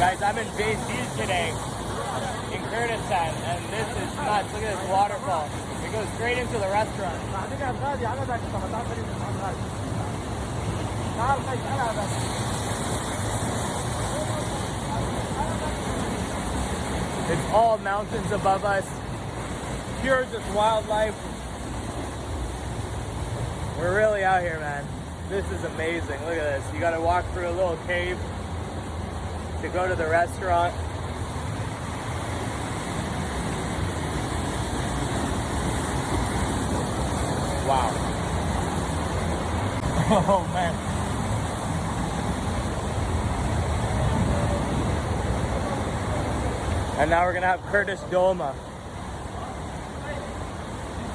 Guys, I'm in JC today in Kurdistan, and this is nuts. Look at this waterfall. It goes straight into the restaurant. It's all mountains above us. Pure just wildlife. We're really out here, man. This is amazing. Look at this. You gotta walk through a little cave to go to the restaurant. Wow. Oh man. And now we're gonna have Kurdish dolma,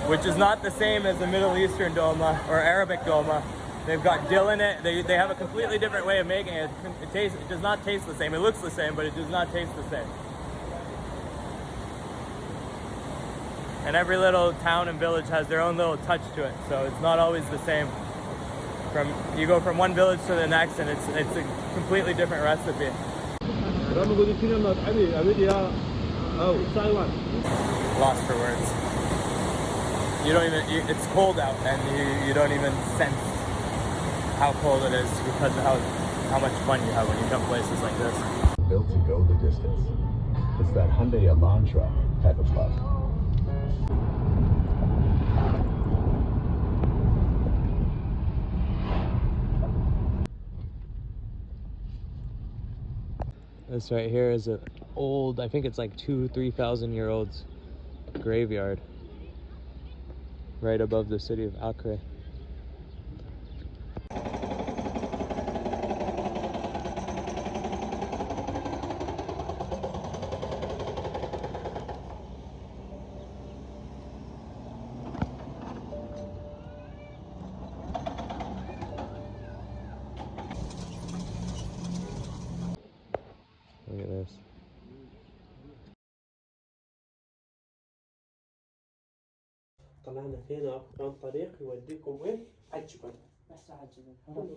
which is not the same as the Middle Eastern dolma or Arabic dolma. They've got dill in it. They have a completely different way of making it. It does not taste the same. It looks the same, but it does not taste the same. And every little town and village has their own little touch to it, so it's not always the same. You go from one village to the next, and it's a completely different recipe. Lost for words. You don't even. It's cold out, and you don't even sense how cold it is because of how much fun you have when you come places like this. Built to go the distance. It's that Hyundai Elantra type of love. This right here is an old, I think it's like 2,000-3,000 year old graveyard right above the city of Acre. Look at this. طلعنا هنا عن طريق يوديكم وين؟ على الجبل. بس على الجبل.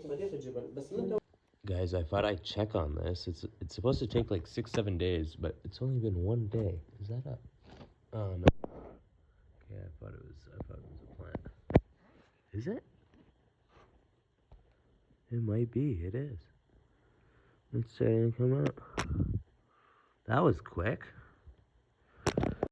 طريق الجبل بس انت. Guys, I thought I'd check on this. It's supposed to take like 6-7 days, but it's only been 1 day. Is that a? Oh no. Okay, I thought it was a plant. Is it? It might be. It is. It's starting to come out. That was quick.